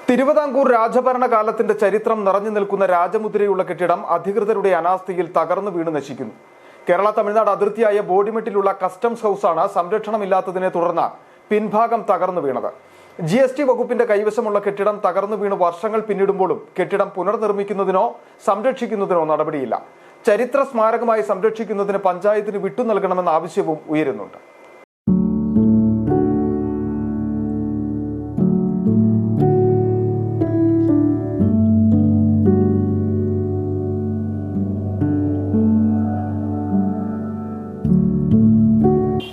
തിരുവിതാംകൂർ രാജഭരണകാലത്തിന്റെ ചരിത്രം നിറഞ്ഞു നിൽക്കുന്ന രാജമുദ്രയുള്ള കെട്ടിടം അധികൃതരുടെ അനാസ്ഥയിൽ തകർന്നു വീണ് നശിക്കുന്നു. കേരള തമിഴ്നാട് അതിർത്തിയായ ബോഡിമെട്ടിലുള്ള കസ്റ്റംസ് ഹൌസാണ് സംരക്ഷണമില്ലാത്തതിനെ തുടർന്ന് പിൻഭാഗം തകർന്നു വീണത്. GST വകുപ്പിന്റെ കൈവശമുള്ള കെട്ടിടം തകർന്നു വീണ് വർഷങ്ങൾ പിന്നിടുമ്പോഴും കെട്ടിടം പുനർനിർമ്മിക്കുന്നതിനോ സംരക്ഷിക്കുന്നതിനോ നടപടിയില്ല. ചരിത്ര സ്മാരകമായി സംരക്ഷിക്കുന്നതിന് പഞ്ചായത്തിന് വിട്ടു നൽകണമെന്ന ആവശ്യവും ഉയരുന്നുണ്ട്.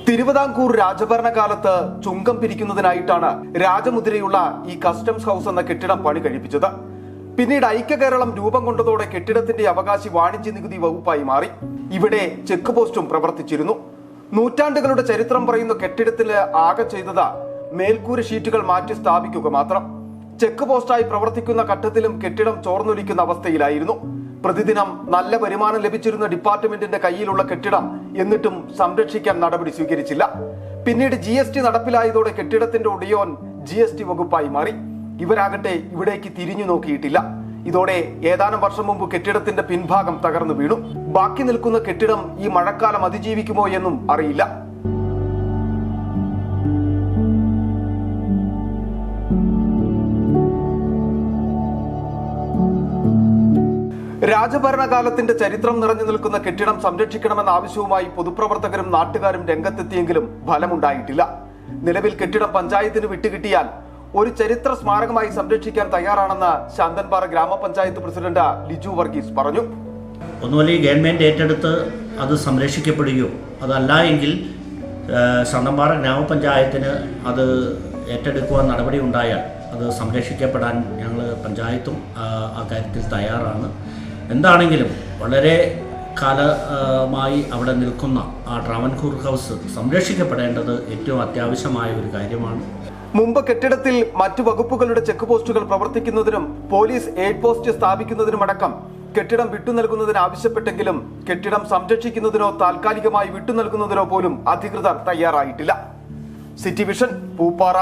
തിരുവിതാംകൂർ രാജഭരണകാലത്ത് ചുങ്കം പിരിക്കുന്നതിനായിട്ടാണ് രാജമുദ്രയുള്ള ഈ കസ്റ്റംസ് ഹൌസ് എന്ന കെട്ടിടം പണി കഴിപ്പിച്ചത്. പിന്നീട് ഐക്യ കേരളം രൂപം കൊണ്ടതോടെ കെട്ടിടത്തിന്റെ അവകാശി വാണിജ്യ നികുതി വകുപ്പായി മാറി. ഇവിടെ ചെക്ക് പോസ്റ്റും പ്രവർത്തിച്ചിരുന്നു. നൂറ്റാണ്ടുകളുടെ ചരിത്രം പറയുന്ന കെട്ടിടത്തിൽ ആകെ ചെയ്തത് മേൽക്കൂര ഷീറ്റുകൾ മാറ്റി സ്ഥാപിക്കുക മാത്രം. ചെക്ക് പോസ്റ്റായി പ്രവർത്തിക്കുന്ന ഘട്ടത്തിലും കെട്ടിടം ചോർന്നൊലിക്കുന്ന അവസ്ഥയിലായിരുന്നു. പ്രതിദിനം നല്ല വരുമാനം ലഭിച്ചിരുന്ന ഡിപ്പാർട്ട്മെന്റിന്റെ കയ്യിലുള്ള കെട്ടിടം എന്നിട്ടും സംരക്ഷിക്കാൻ നടപടി സ്വീകരിച്ചില്ല. പിന്നീട് GST നടപ്പിലായതോടെ കെട്ടിടത്തിന്റെ ഉടയോൻ GST വകുപ്പായി മാറി. ഇവരാകട്ടെ ഇവിടേക്ക് തിരിഞ്ഞു നോക്കിയിട്ടില്ല. ഇതോടെ ഏതാനും വർഷം മുമ്പ് കെട്ടിടത്തിന്റെ പിൻഭാഗം തകർന്നു വീണു. ബാക്കി നിൽക്കുന്ന കെട്ടിടം ഈ മഴക്കാലം അതിജീവിക്കുമോ എന്നും അറിയില്ല. രാജഭരണകാലത്തിന്റെ ചരിത്രം നിറഞ്ഞു നിൽക്കുന്ന കെട്ടിടം സംരക്ഷിക്കണമെന്ന ആവശ്യവുമായി പൊതുപ്രവർത്തകരും നാട്ടുകാരും രംഗത്തെത്തിയെങ്കിലും ഫലമുണ്ടായിട്ടില്ല. നിലവിൽ കെട്ടിടം പഞ്ചായത്തിന് വിട്ടുകിട്ടിയാൽ ഒരു ചരിത്ര സ്മാരകമായി സംരക്ഷിക്കാൻ തയ്യാറാണെന്ന് ശാന്തൻപാറ ഗ്രാമപഞ്ചായത്ത് പ്രസിഡന്റ് ലിജു വർഗീസ് പറഞ്ഞു. ഒന്നുമല്ല, ഗവൺമെന്റ് ഏറ്റെടുത്ത് അത് സംരക്ഷിക്കപ്പെടുകയോ അതല്ല എങ്കിൽ ശാന്തൻപാറ ഗ്രാമപഞ്ചായത്തിന് അത് ഏറ്റെടുക്കുവാൻ നടപടി ഉണ്ടായാൽ അത് സംരക്ഷിക്കപ്പെടാൻ ഞങ്ങൾ പഞ്ചായത്തും ആ കാര്യത്തിൽ തയ്യാറാണ്. എന്താണെങ്കിലും വളരെ കാലമായി അവിടെ നിൽക്കുന്ന ആ ട്രാവൻകൂർ ഹൗസ് സംരക്ഷിക്കപ്പെടേണ്ടത് ഏറ്റവും അത്യാവശ്യമായ ഒരു കാര്യമാണ്. മുമ്പ് കെട്ടിടത്തിൽ മറ്റു വകുപ്പുകളുടെ ചെക്ക് പോസ്റ്റുകൾ പ്രവർത്തിക്കുന്നതിനും പോലീസ് എയ്ഡ് പോസ്റ്റ് സ്ഥാപിക്കുന്നതിനുമടക്കം കെട്ടിടം വിട്ടു നൽകുന്നതിന് ആവശ്യപ്പെട്ടെങ്കിലും കെട്ടിടം സംരക്ഷിക്കുന്നതിനോ താൽക്കാലികമായി വിട്ടു നൽകുന്നതിനോ പോലും അധികൃതർ തയ്യാറായിട്ടില്ല. City vision, Pooppara.